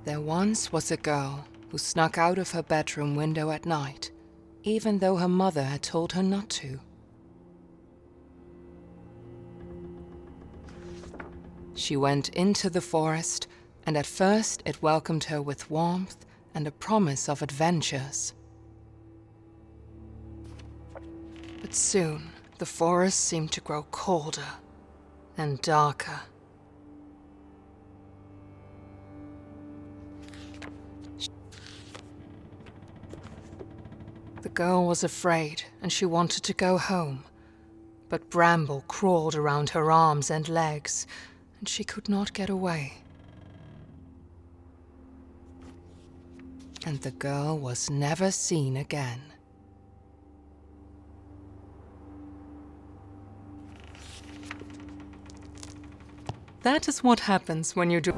There once was a girl who snuck out of her bedroom window at night, even though her mother had told her not to. She went into the forest, and at first it welcomed her with warmth and a promise of adventures. But soon, the forest seemed to grow colder and darker. The girl was afraid, and she wanted to go home. But Bramble crawled around her arms and legs, and she could not get away. And the girl was never seen again. That is what happens when you do.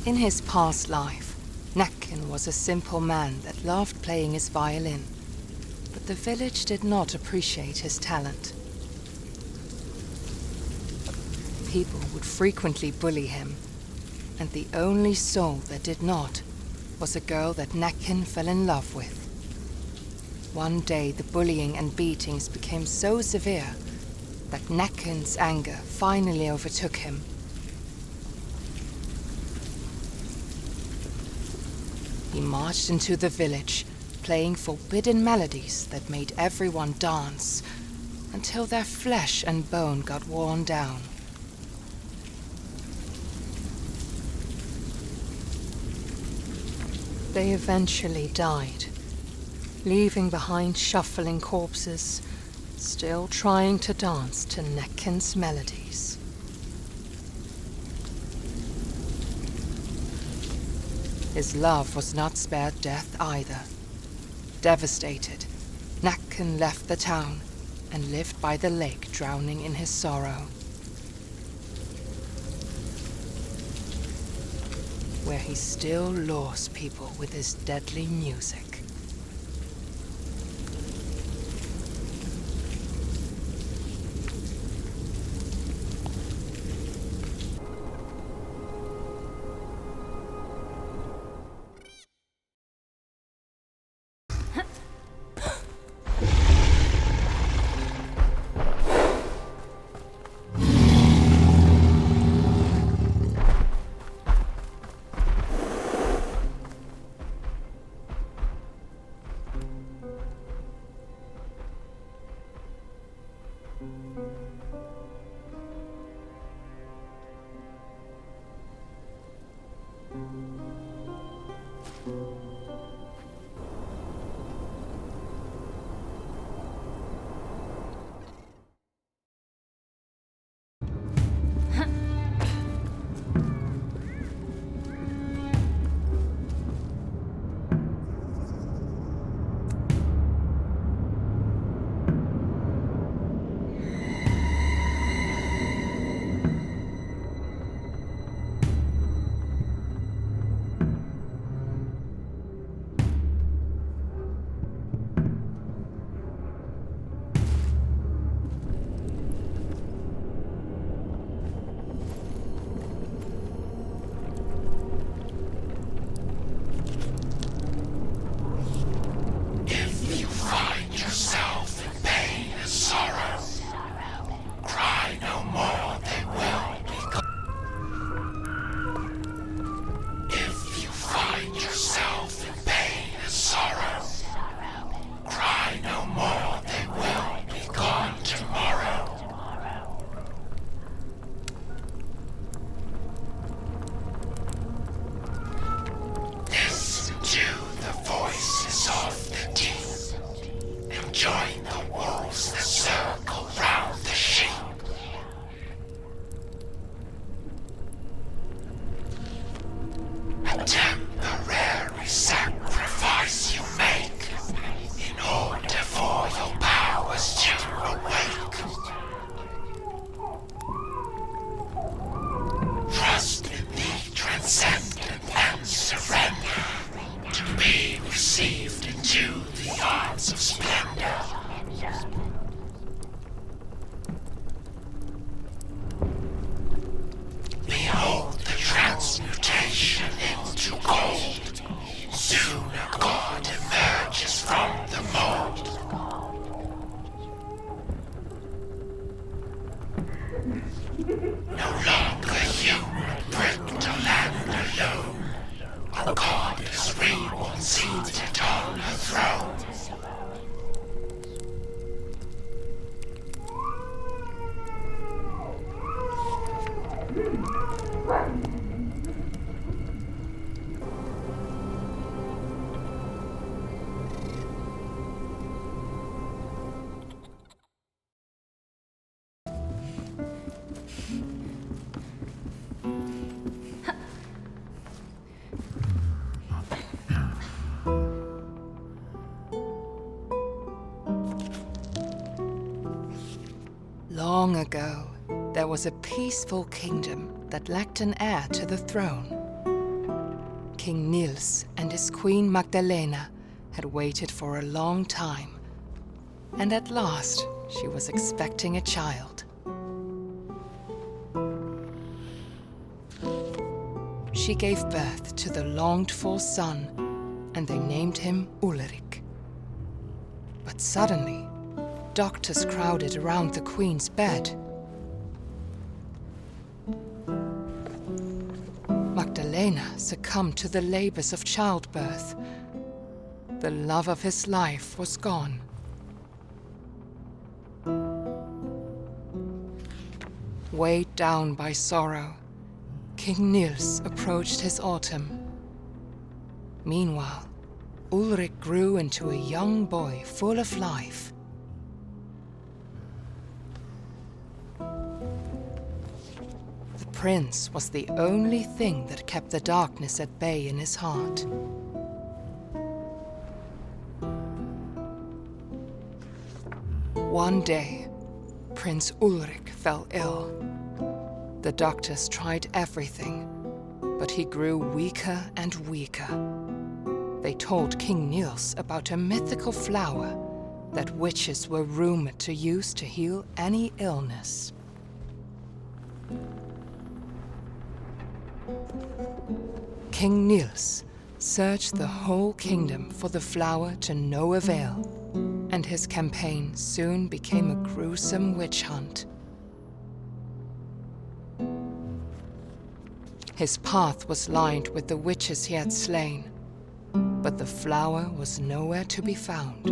In his past life, Necken was a simple man that loved playing his violin, but the village did not appreciate his talent. People would frequently bully him, and the only soul that did not was a girl that Necken fell in love with. One day the bullying and beatings became so severe that Necken's anger finally overtook him. he marched into the village, playing forbidden melodies that made everyone dance, until their flesh and bone got worn down. They eventually died, leaving behind shuffling corpses, still trying to dance to Neckin's melodies. His love was not spared death either. Devastated, Neckin left the town and lived by the lake, drowning in his sorrow, where he still lures people with his deadly music. Long ago, there was a peaceful kingdom that lacked an heir to the throne. King Niels and his queen Magdalena had waited for a long time, and at last she was expecting a child. She gave birth to the longed-for son, and they named him Ulrich. But suddenly, doctors crowded around the queen's bed. Magdalena succumbed succumb to the labors of childbirth. The love of his life was gone. Weighed down by sorrow, King Niels approached his autumn. Meanwhile, Ulrich grew into a young boy full of life. The prince was the only thing that kept the darkness at bay in his heart. One day, Prince Ulrich fell ill. The doctors tried everything, but he grew weaker and weaker. They told King Niels about a mythical flower that witches were rumored to use to heal any illness. King Niels searched the whole kingdom for the flower to no avail, and his campaign soon became a gruesome witch hunt. His path was lined with the witches he had slain, but the flower was nowhere to be found.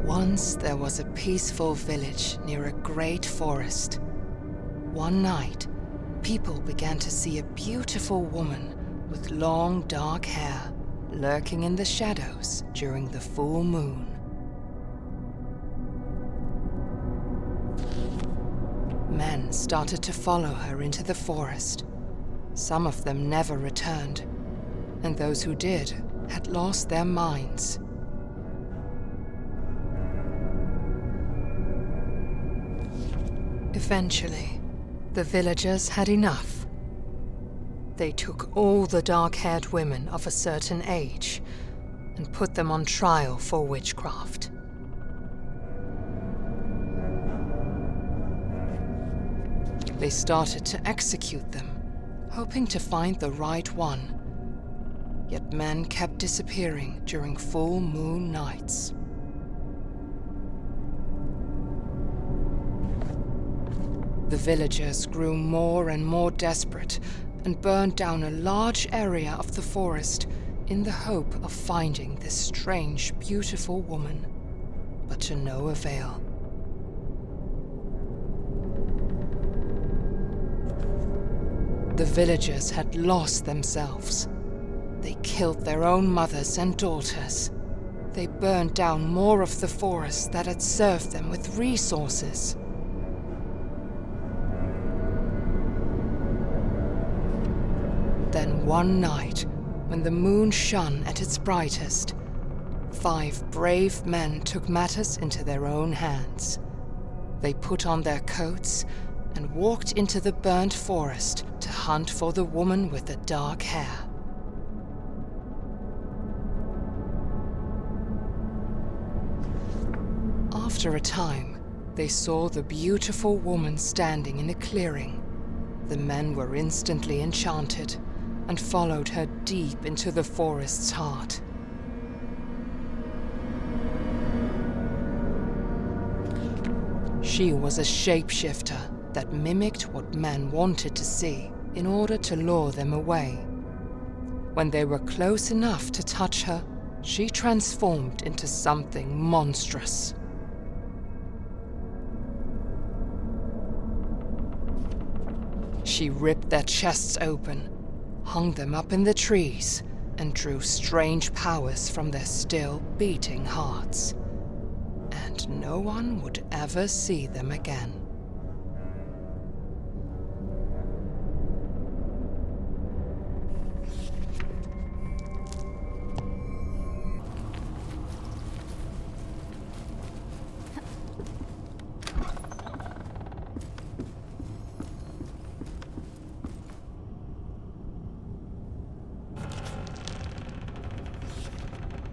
Once there was a peaceful village near a great forest. One night, people began to see a beautiful woman with long, dark hair lurking in the shadows during the full moon. Men started to follow her into the forest. Some of them never returned, and those who did had lost their minds. Eventually, the villagers had enough. They took all the dark-haired women of a certain age and put them on trial for witchcraft. They started to execute them, hoping to find the right one. Yet men kept disappearing during full moon nights. The villagers grew more and more desperate and burned down a large area of the forest in the hope of finding this strange, beautiful woman, but to no avail. The villagers had lost themselves. They killed their own mothers and daughters. They burned down more of the forest that had served them with resources. Then one night, when the moon shone at its brightest, 5 brave men took matters into their own hands. They put on their coats and walked into the burnt forest to hunt for the woman with the dark hair. After a time, they saw the beautiful woman standing in a clearing. The men were instantly enchanted and followed her deep into the forest's heart. She was a shapeshifter that mimicked what men wanted to see in order to lure them away. When they were close enough to touch her, she transformed into something monstrous. She ripped their chests open, hung them up in the trees, and drew strange powers from their still beating hearts. And no one would ever see them again.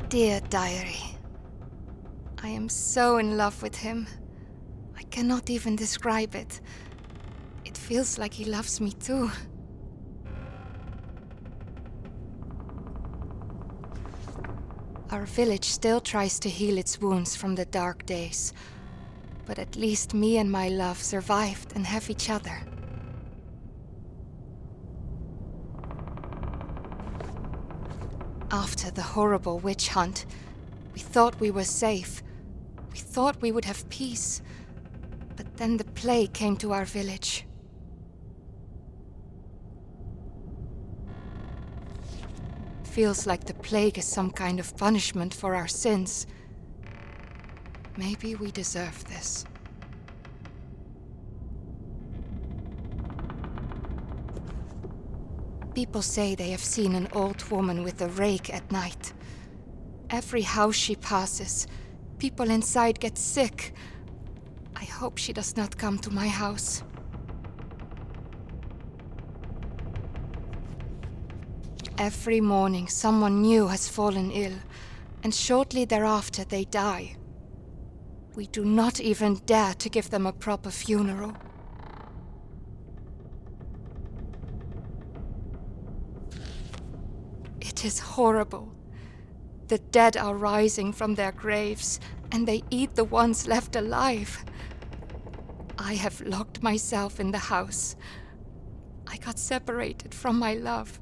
Dear diary, I am so in love with him. I cannot even describe it. It feels like he loves me too. Our village still tries to heal its wounds from the dark days, but at least me and my love survived and have each other. After the horrible witch hunt, we thought we were safe. We thought we would have peace. But then the plague came to our village. Feels like the plague is some kind of punishment for our sins. Maybe we deserve this. People say they have seen an old woman with a rake at night. Every house she passes, people inside get sick. I hope she does not come to my house. Every morning, someone new has fallen ill, and shortly thereafter they die. We do not even dare to give them a proper funeral. It is horrible. The dead are rising from their graves, and they eat the ones left alive. I have locked myself in the house. I got separated from my love.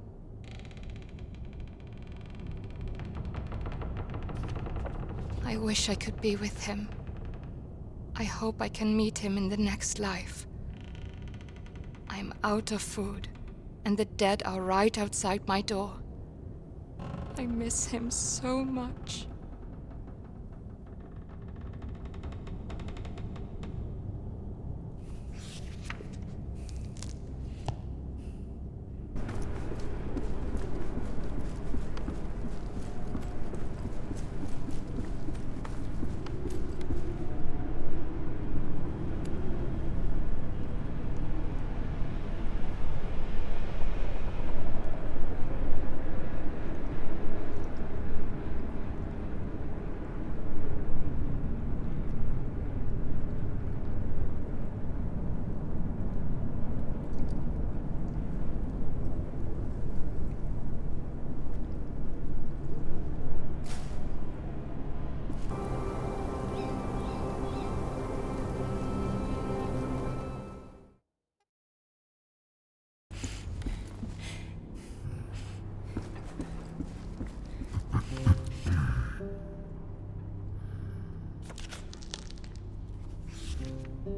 I wish I could be with him. I hope I can meet him in the next life. I'm out of food, and the dead are right outside my door. I miss him so much.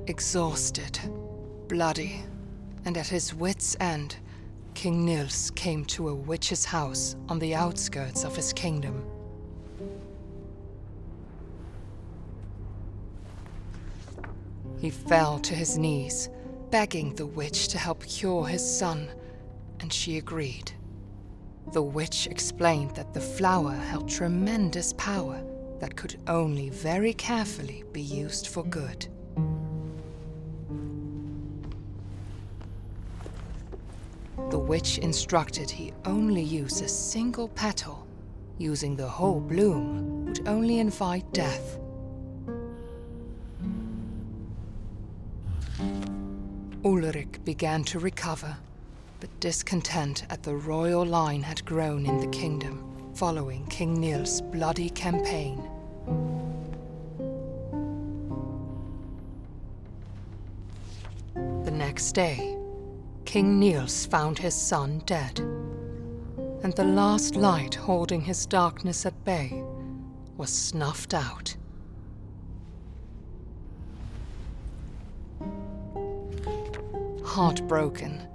Exhausted, bloody, and at his wits' end, King Nils came to a witch's house on the outskirts of his kingdom. He fell to his knees, begging the witch to help cure his son, and she agreed. The witch explained that the flower held tremendous power that could only very carefully be used for good. The witch instructed he only use a single petal. Using the whole bloom would only invite death. Ulrich began to recover, but discontent at the royal line had grown in the kingdom following King Nils' bloody campaign. The next day, King Nils found his son dead, and the last light holding his darkness at bay was snuffed out. Heartbroken,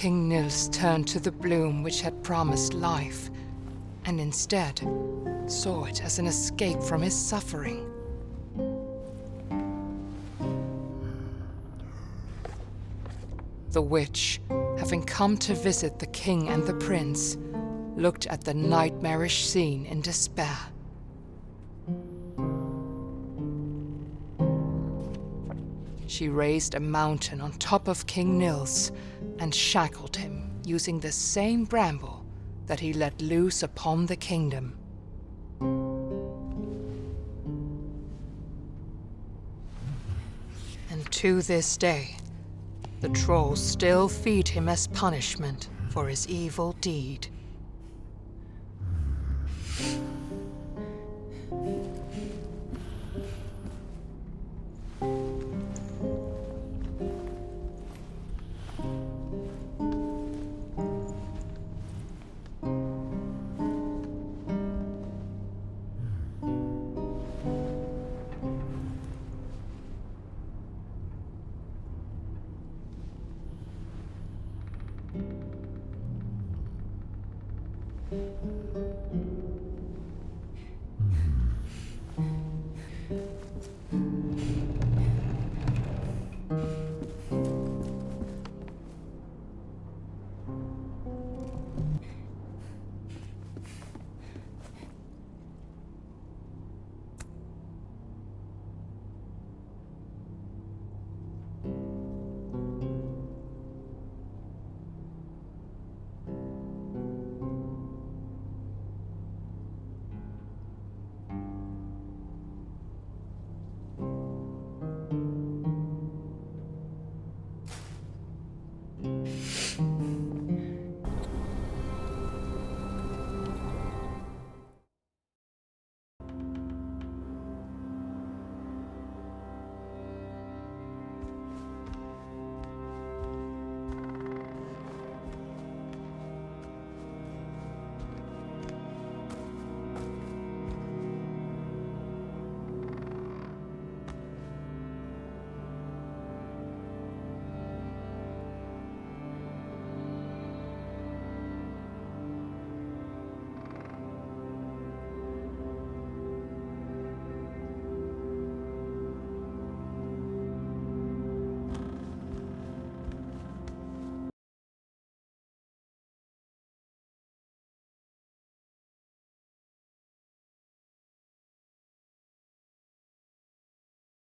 King Nils turned to the bloom which had promised life, and instead saw it as an escape from his suffering. The witch, having come to visit the king and the prince, looked at the nightmarish scene in despair. She raised a mountain on top of King Nils and shackled him using the same bramble that he let loose upon the kingdom. And to this day, the trolls still feed him as punishment for his evil deed.